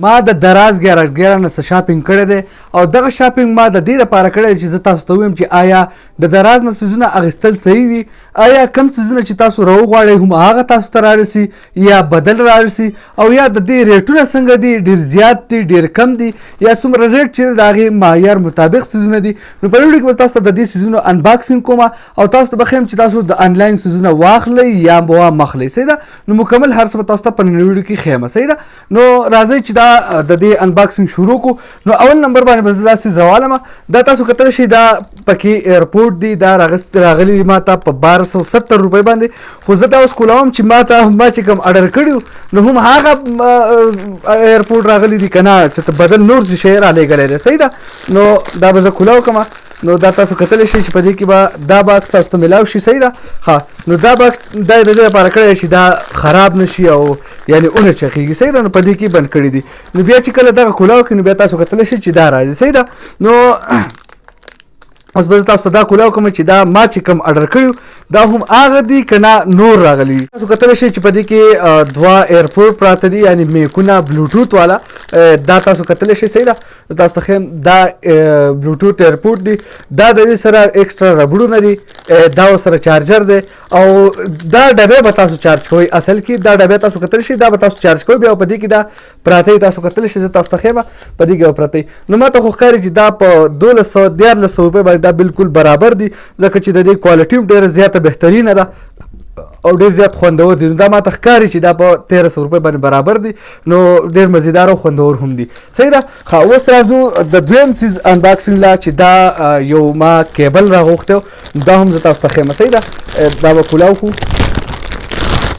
ما د دراز ګراج نه څه شاپینګ کړی دی او دغه شاپینګ ما د دې لپاره کړی دی چې زه تاسو ته ووایم چې آیا د دراز نه څیزونه اخیستل صحیح وي، آیا کم څیزونه چې تاسو راوغواړئ هم هغه تاسو ته رارسي یا بدل رارسي، او یا د دې ریټونه څنګه دي، ډېر زیات دي ډېر کم دي، یا څومره ریټ چې د هغې معیار مطابق څیزونه دي. نو په ویډیو کې به تاسو ته د دې څیزونو انباکسینګ کوم او تاسو ته به ښیم چې تاسو د انلاین څیزونه واخلئ یا وامخلئ. صحیح ده؟ نو مکمل هر څه به تاسو ته په نن ویډیو کې ښیم. صحیح ده؟ نو راځئ چې دا د دې انباکسینګ شروع کو. نو اول نمبر باندې به زه دا څیز راوالم. دا تاسو کتلی شئ دا پکې ایرپورټ دی، دا راغلی ما ته په 1270 روپۍ باندې، خو زه دا اوس کولوم چې ما چې کوم اډر کړي نو هم هغه ایرپورټ راغلی دی که نه چې ته بدل نور څه شی رالیږلی دی. صحیح ده؟ نو دا به زه کولاو کومه. نو دا تاسو کتلی شئ چې په دې کې به دا باکس تاسو ته میلاو شي. صحیح ده؟ ښه، نو دا باکس دا د دې لپاره کړی چې دا خراب نه شي او یعنې ونه چخېږي. صحیح ده؟ نو په دې کې بند کړي دي. نو بیا چې کله دغه کولاو کړي نو بیا تاسو کتلی شئ چې دا راځي. صحیح ده؟ نو اوس به زه تاسو ته دا کولاو کوم چې دا ما چې کوم اډر کړي دا هم هغه دي که نه نور راغلي. تاسو کتلی شئ چې په دې کې دوه ایرپورټ پراته دي، یعنې میکونه بلوټوت والا. دا تاسو کتلی شئ. صحیح ده؟ تاسو ته ښیم دا بلوټوت ایرپورټ دی. دا د دې سره ایکسټرا ربړونه دي، دا ورسره چارجر دی او دا ډبې به تاسو چارج کوئ. اصل کې دا ډبې تاسو کتلی شئ دا به تاسو چارج کوئ، بیا په دې کې دا پراته تاسو کتلی شئ. زه تاسو ته ښیم په دې کې به پراته. نو ما ته خو ښکاري چې دا په 1200 روپۍ باندې دا بالکل برابر دي، ځکه چې د دې کوالټي هم ډېره زیاته بهترینه ده او ډېر زیات خوندور دي. نو دا ماته ښکاري چې دا په 1300 روپۍ باندې برابر دي، نو ډېر مزیدار او خوندور هم دي. صحیح ده؟ ښه، اوس راځو د دویم څیز انباکسینګ لا چې دا یو ما کیبل راغوښتی دا هم زه تاسو ته ښیم. صحیح ده؟ دا به کولاو کړو.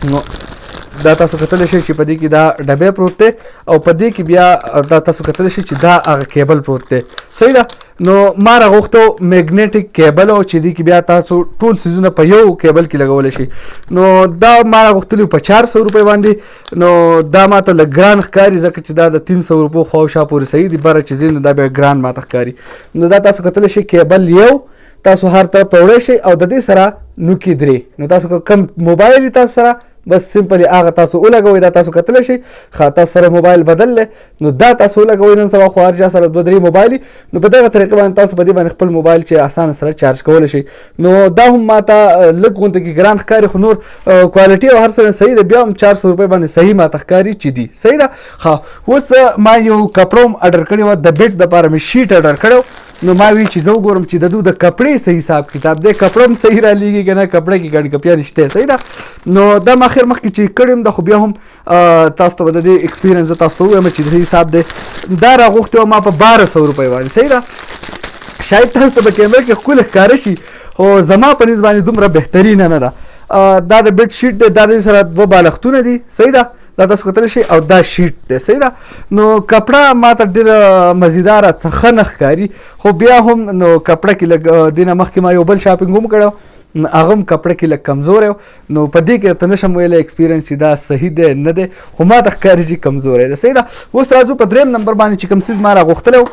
نو دا تاسو کتلی شئ چې په دې کې دا ډبې پروت دی او په دې کې بیا دا تاسو کتلی شئ چې دا هغه کیبل پروت دی. صحیح ده؟ نو ما راغوښتو میګنیټک کیبل او چې دې کې بیا تاسو ټول څیزونه په یو کیبل کې لګولی شئ. نو دا ما راغوښتلي په 400 روپۍ باندې. نو دا ما ته لږ ګران ښکاري ځکه چې دا د 300 روپو خواوشا پورې صحیح دي، بره چې ځي نو دا بیا ګران ما ته ښکاري. نو دا تاسو کتلی شئ کیبل یو تاسو هر طرف ته وړی شئ او د دې سره نوکي 3. نو تاسو که کم موبایل وي تاسو سره بس سمپلی هغه تاسو ولګوئ. دا تاسو کتلی شئ. ښه، تاسو سره موبایل بدل دی نو دا تاسو ولګوئ. نن سبا خو هر چا سره 2-3 موبایل نو په دغه طریقه باندې تاسو په دې باندې خپل موبایل چې اسانه سره چارج کولی شئ. نو دا هم ما ته لږ غونته کې ګران ښکاري، خو نور کوالټي او هر څه صحیح دی. بیا هم 400 روپۍ باندې صحیح ما ته ښکاري چې دي. صحیح ده؟ ښه، اوس ما یو کپړه هم اډر کړې وه، د بیټ دپاره مې شیټ اډر کړی. نو ما وی چې زه وګورم چې د دوی د کپړې صحیح حساب کتاب دی، کپړه هم صحیح رالیږي که نه، کپړه کې ګڼ کپیا نشته. صحیح ده؟ نو دا ما خیر مخکې چې کړی یم ده، خو بیا هم تاسو ته به د دې ایکسپیرینس زه تاسو ته ووایم چې د دې حساب دی. دا راغوښتې وه ما په 1200 روپۍ باندې. صحیح ده؟ شاید تاسو ته په کیمره کې ښکلې ښکاره شي، خو زما په نظر باندې دومره بهترینه نه ده. دا د بیټ شیټ دی، دا د سره 2 بالښتونه دي. صحیح ده؟ دا تاسو کتلی شئ او دا شیټ دی. صحیح ده؟ نو کپړه ما ته ډېره مزیداره څه ښه نه ښکاري، خو بیا هم نو کپړه کې لږ دې نه مخکې ما یو بل شاپینګ هم کړی هغه هم کپړه کې لږ کمزوری و. نو په دې کې ته نشم ویلی ایکسپیرینس چې دا صحیح دی نه دی، خو ما ته ښکاري چې کمزوری دی. صحیح ده؟ اوس راځو په 3 نمبر باندې چې کوم څیز ما راغوښتلی و.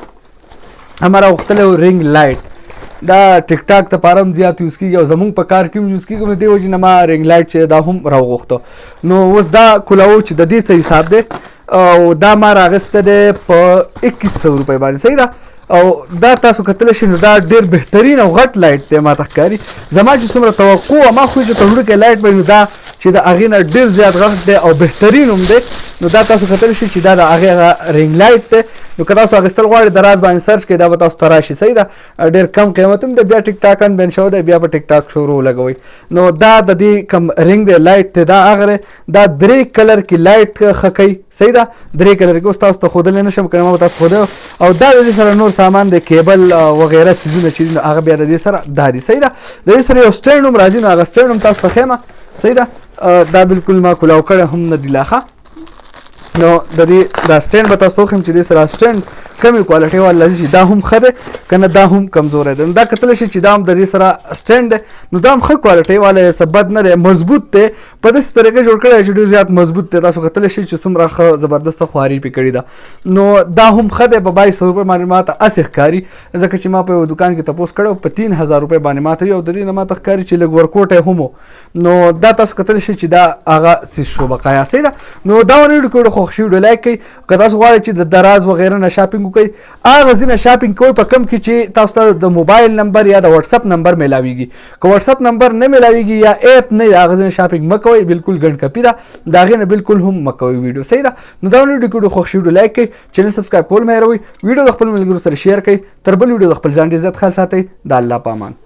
ما راغوښتلی و رینګ لایټ. دا ټیک ټاک دپاره هم زیات یوز کېږي او زمونږ په کار کې هم یوز کېږي. نو دې وجې نه ما رینګ لایټ چې دا هم راوغوښته. نو اوس دا کولاو چې د دې څه حساب دی او دا ما راغسته دی په 2100 روپۍ باندې. صحیح ده؟ او دا تاسو کتلی شئ نو دا ډېر بهترین او غټ لایټ دی ما ته ښکاري. زما چې څومره توقع وه ما خو چې په وړوکی لایټ به نو دا چې د هغې نه ډېر زیات غټ دی او بهترین هم دی. نو دا تاسو کتلی شئ چې دا د هغې رینګ لایټ دی. نو که تاسو اخیستل غواړئ د راز باندې سرچ کړئ دا به تاسو ته راشي. صحیح ده؟ ډېر کم قیمت هم دی. بیا ټیک ټاک ان بین شوی دی، بیا په ټیک ټاک شروع ولګوئ. نو دا د دې کوم رینګ دی لایټ دی دا هغه دی. دا 3 کلر کې لایټ ښه کوي. صحیح ده؟ 3 کلر کې اوس تاسو ته ښودلی نه شم که ما به تاسو ښودلی او دا د دې سره نور سامان دی کیبل وغیره څیزونه چې دي نو هغه بیا د دې سره دا دي. صحیح ده؟ د دې سره یو سټینډ هم راځي، نو هغه سټینډ هم تاسو ته ښیم. صحیح ده؟ دا بالکل ما کولاو کړی هم نه دي لا ښه. نو د دې دا سټینډ به تاسو ته وښیم چې دې سره سټینډ کمې کوالټۍ والا شي، دا هم ښه دی که نه دا هم کمزوری دی. نو دا کتلی شي چې دا هم د دې سره سټینډ دی، نو دا هم ښه کوالټۍ والا دی، څه بد نه دی، مضبوط دی، په داسې طریقه جوړ کړی دی چې ډېر زیات مضبوط دی. تاسو کتلی شئ چې څومره ښه زبردسته خواري پرې کړې ده. نو دا هم ښه دی، په 2200 روپۍ باندې ما ته هسې ښکاري، ځکه چې ما په یو دوکان کې تپوس کړی په 3000 روپۍ باندې ما ته او د دې نه ما ته ښکاري چې لږ ورکوټی هم و. نو دا تاسو کتلی شئ چې دا هغه څیز شو بقایا. صحیح ده؟ نو دا ونه ویډیو کې خو خوښ شي ویډیو لایک کړئ که تاسو غواړئ چې د دراز وغیره نه شاپینګ وکړئ هغه ځینې شاپینګ کوئ په کم کې چې تاسو ته د موبایل نمبر یا د واتساپ نمبر میلاویږي که واتساپ نمبر نه میلاویږي یا اپ نه هغه ځینې شاپینګ مه کوئ بالکل ګڼ کپي ده د هغې نه بالکل هم مه کوئ ویډیو صحیح ده نو دا ویډیو کې خوښ شي ویډیو لایک کړئ چینل سبسکرایب کول مه هېروئ ویډیو د خپل ملګرو سره شیر کړئ تر بل ویډیو د خپل ځان ډېر زیات خیال ساتئ د الله په امان